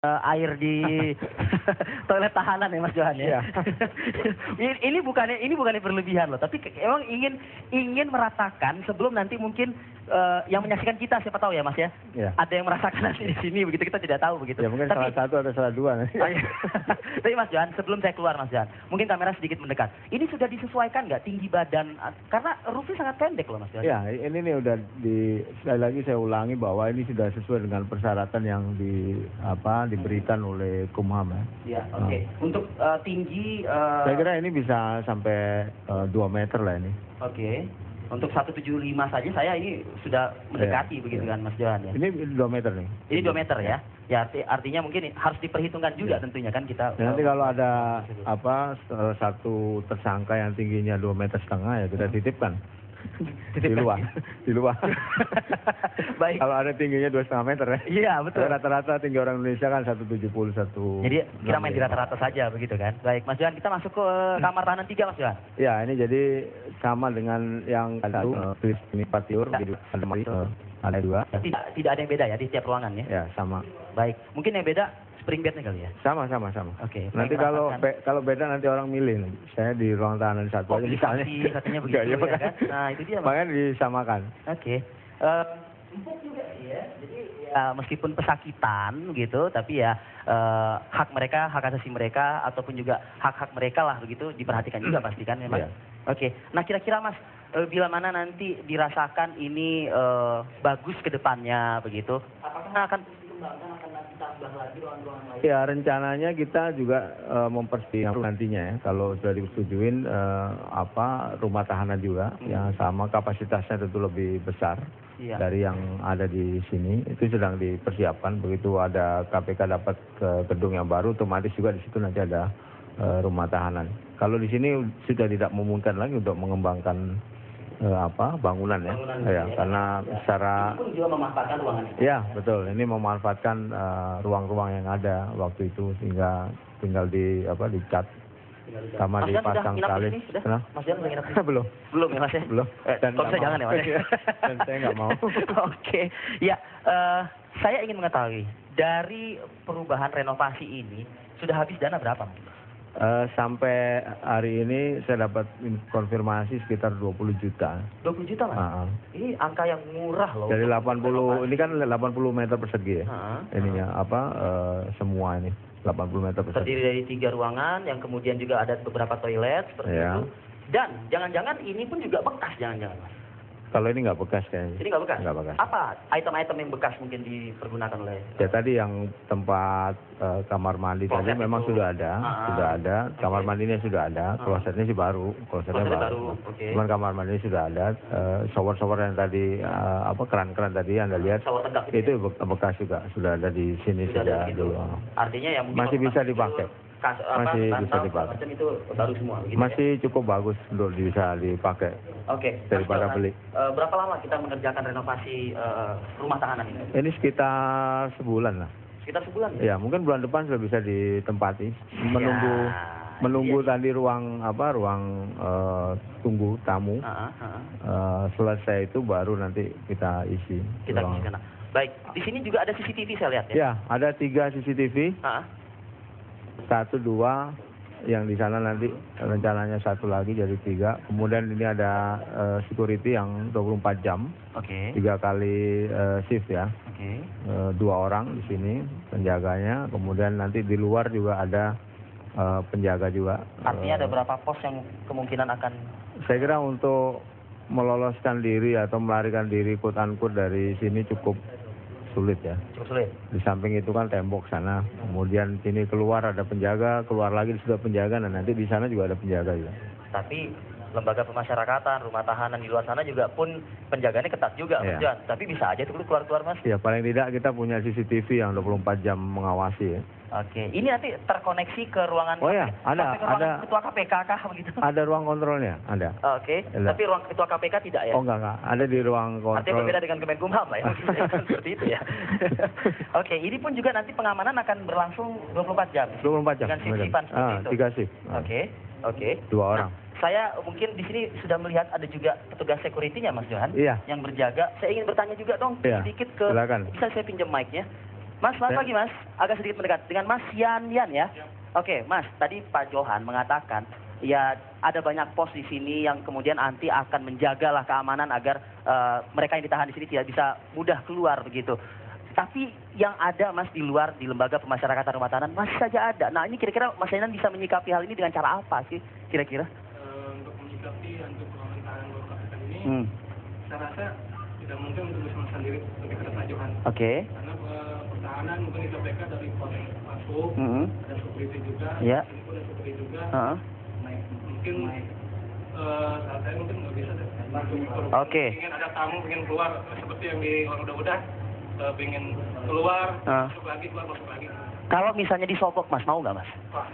Air di toilet tahanan ya Mas Johan ya. Iya. Ini bukannya berlebihan loh, tapi emang ingin merasakan sebelum nanti mungkin yang menyaksikan kita siapa tahu ya Mas ya. Iya. Ada yang merasakan nanti di sini begitu, kita tidak tahu begitu. Ya mungkin Tapi, salah satu atau salah dua. tapi Mas Johan, sebelum saya keluar Mas Johan, mungkin kamera sedikit mendekat. Ini sudah disesuaikan nggak tinggi badan? Karena Rufi sangat pendek loh Mas Johan. Ya, ini nih udah sekali lagi saya ulangi bahwa ini sudah sesuai dengan persyaratan yang diberikan oleh Kumham ya. Iya, oke. Untuk tinggi Saya kira ini bisa sampai 2 meter lah ini. Oke. Untuk 175 saja saya ini sudah mendekati begitu kan Mas Johan ya. Ini 2 meter nih. Ini 2 meter ya. Ya artinya mungkin harus diperhitungkan juga tentunya kan kita. Ya, nanti kalau ada satu tersangka yang tingginya 2,5 meter ya kita titipkan. Di luar. Baik. Kalau ada tingginya 2,5 meter ya. Iya betul. Rata-rata tinggi orang Indonesia kan 170 Jadi kita main di rata-rata saja begitu kan. Baik Mas Johan, kita masuk ke kamar tahanan 3 Mas Johan. Ya ini jadi sama dengan yang satu ini patiur gitu. Ada 2. Tidak ada yang beda ya di setiap ruangan ya. Ya sama. Baik. Mungkin yang beda spring bednya kali ya. Sama. Oke. Nanti kalau beda nanti orang milih. Saya di ruang tahanan 1 aja misalnya. Katanya begitu ya kan. Nah itu dia. Makanya disamakan. Oke. Empuk juga ya. Jadi ya meskipun pesakitan gitu, tapi ya hak asasi mereka ataupun juga hak-hak mereka lah begitu diperhatikan juga pastikan memang. Yeah. Oke. Nah kira-kira Mas bila mana nanti dirasakan ini bagus ke depannya begitu? Apakah akan dikembangkan, akan nanti tambah lagi ruang-ruang lain? Ya rencananya kita juga mempersiapkan nantinya ya kalau sudah disetujuin rumah tahanan juga yang sama kapasitasnya tentu lebih besar dari yang ada di sini, itu sedang dipersiapkan. Begitu ada KPK dapat ke gedung yang baru, otomatis juga di situ nanti ada rumah tahanan. Kalau di sini sudah tidak memungkinkan lagi untuk mengembangkan bangunan ya, karena secara ini pun juga memanfaatkan ruangan itu. Ya betul, ini memanfaatkan ruang-ruang yang ada waktu itu sehingga tinggal dicat sama dipasang tali. Mas Jan udah nginep di sini? Belum ya Mas ya? Belum. Kalau bisa jangan ya Mas ya? Dan saya nggak mau. Oke, ya saya ingin mengetahui dari perubahan renovasi ini sudah habis dana berapa Mas? Sampai hari ini saya dapat konfirmasi sekitar 20 juta. 20 juta Mas? Ini angka yang murah loh. Dari 80, ini kan 80 meter persegi ya. Ininya semua ini 80 meter persegi. Terdiri dari 3 ruangan yang kemudian juga ada beberapa toilet seperti itu. Dan jangan-jangan ini pun juga bekas jangan-jangan Mas? Kalau ini nggak bekas kayaknya. Ini nggak bekas? Nggak bekas. Apa item-item yang bekas mungkin dipergunakan oleh? Ya tadi yang tempat kamar mandi tadi memang sudah ada. Kamar mandinya sudah ada, klosetnya sih baru, klosetnya baru. Okay. Cuman kamar mandinya sudah ada, shower-shower yang tadi keran-keran tadi yang Anda lihat itu bekas juga sudah ada di sini sudah dulu. Artinya yang masih bisa dipakai. Masih bisa dipakai. Itu baru semua. Begitu, masih cukup bagus untuk bisa dipakai. Oke. Daripada beli. Berapa lama kita mengerjakan renovasi rumah tahanan ini? Ini sekitar sebulan lah. Sekitar sebulan ya? Ya mungkin bulan depan sudah bisa ditempati. Menunggu tadi ruang tunggu tamu. Selesai itu baru nanti kita isi. Kita isi. Baik. Di sini juga ada CCTV saya lihat ya? Ya ada 3 CCTV. 1, 2 yang di sana nanti rencananya 1 lagi jadi 3. Kemudian ini ada security yang 24 jam. Oke. 3 kali shift ya. Oke. 2 orang di sini penjaganya. Kemudian nanti di luar juga ada penjaga juga. Artinya ada berapa pos yang kemungkinan akan? Saya kira untuk meloloskan diri atau melarikan diri quote-unquote dari sini cukup sulit ya. Cukup sulit. Di samping itu kan tembok sana, kemudian sini keluar ada penjaga, keluar lagi sudah penjaga, dan nanti di sana juga ada penjaga juga. Tapi lembaga pemasyarakatan, rumah tahanan di luar sana juga pun penjaganya ketat juga, Mas Jan. Tapi bisa aja itu keluar-keluar Mas. Ya paling tidak kita punya CCTV yang 24 jam mengawasi ya. Oke, ini nanti terkoneksi ke ruangan ada ketua KPK kah begitu? Ada ruang kontrolnya, ada. Oke. Tapi ruang ketua KPK tidak ya? Oh enggak, ada di ruang kontrol. Artinya berbeda dengan Kemenkumham lah ya, seperti itu ya. Oke, ini pun juga nanti pengamanan akan berlangsung 24 jam. 24 jam. Dengan shift-shiftan seperti itu. 3 shift. Oke. 2 orang. Saya mungkin di sini sudah melihat ada juga petugas security-nya Mas Johan. Iya. Yang berjaga. Saya ingin bertanya juga dong sedikit ke. Silakan. Bisa saya pinjam mic-nya? Mas, selamat pagi Mas. Agak sedikit mendekat dengan Mas Yan ya. Oke, Mas, tadi Pak Johan mengatakan ya ada banyak pos di sini yang kemudian nanti akan menjagalah keamanan agar mereka yang ditahan di sini tidak bisa mudah keluar begitu. Tapi yang ada Mas di luar di lembaga pemasyarakatan rumah tahanan masih saja ada. Nah ini kira-kira Mas Yanan bisa menyikapi hal ini dengan cara apa sih kira-kira? Untuk menyikapi untuk pemerintahan KPK ini, saya rasa tidak mungkin untuk bersama sendiri lebih kepada Pak Johan. Oke. Karena pertahanan mungkin di KPK dari pos masuk, ada security juga, ini pun ada security juga. Mungkin saat saya mungkin nggak bisa deh. Oke. Ingin ada tamu, ingin keluar seperti yang di orang udah pengen keluar, masuk lagi, keluar masuk lagi. Kalau misalnya disogok Mas, mau nggak Mas? Wah,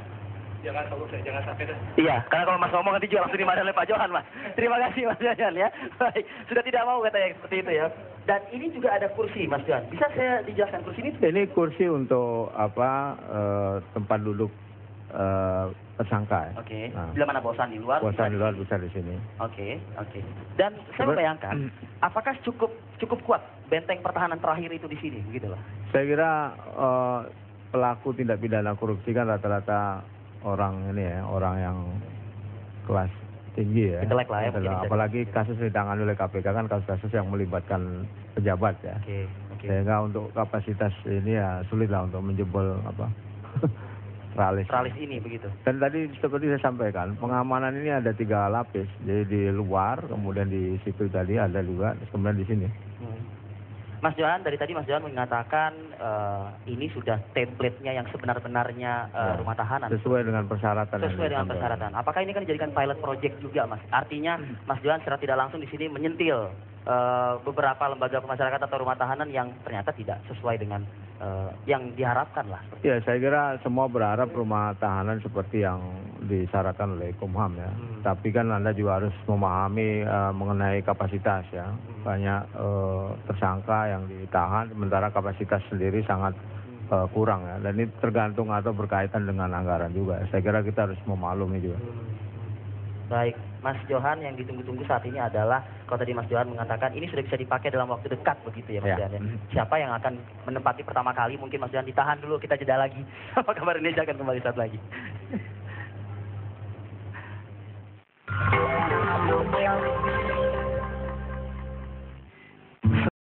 jangan sogok saya, jangan sampai dah. Iya, karena kalau Mas ngomong nanti juga langsung dimarahin oleh Pak Johan Mas. Terima kasih Mas Johan ya. Baik, sudah tidak mau katanya seperti itu ya. Dan ini juga ada kursi Mas Johan. Bisa saya dijelaskan kursi ini? Ini kursi untuk tempat duduk tersangka. Oke. Bila mana bosan di luar? Bosan di luar bisa di sini. Oke. Dan saya membayangkan, apakah cukup kuat benteng pertahanan terakhir itu di sini, begitu loh? Saya kira pelaku tindak pidana korupsi kan rata-rata orang yang kelas tinggi ya. Intelek lah ya. Apalagi kasus ditangani oleh KPK kan kasus-kasus yang melibatkan pejabat ya. Oke. Sehingga untuk kapasitas ini ya sulit lah untuk menjebol tralis ini begitu. Dan tadi seperti saya sampaikan, pengamanan ini ada 3 lapis. Jadi di luar, kemudian di situ tadi ada juga, kemudian di sini. Mas Johan, dari tadi Mas Johan mengatakan ini sudah template-nya yang sebenar-benarnya rumah tahanan. Sesuai dengan persyaratan. Sesuai dengan persyaratan. Apakah ini kan dijadikan pilot project juga Mas? Artinya Mas Johan secara tidak langsung di sini menyentil beberapa lembaga pemasyarakatan atau rumah tahanan yang ternyata tidak sesuai dengan yang diharapkan lah. Ya, saya kira semua berharap rumah tahanan seperti yang disyaratkan oleh Kumham ya. Tapi kan Anda juga harus memahami mengenai kapasitas ya. Banyak tersangka yang ditahan, sementara kapasitas sendiri sangat kurang ya. Dan ini tergantung atau berkaitan dengan anggaran juga. Saya kira kita harus memaklumi juga. Baik, Mas Johan yang ditunggu-tunggu saat ini adalah, kalau tadi Mas Johan mengatakan ini sudah bisa dipakai dalam waktu dekat begitu ya Mas Johan ya. Siapa yang akan menempati pertama kali, mungkin Mas Johan ditahan dulu, kita jeda lagi. Apa kabar Indonesia akan kembali saat lagi.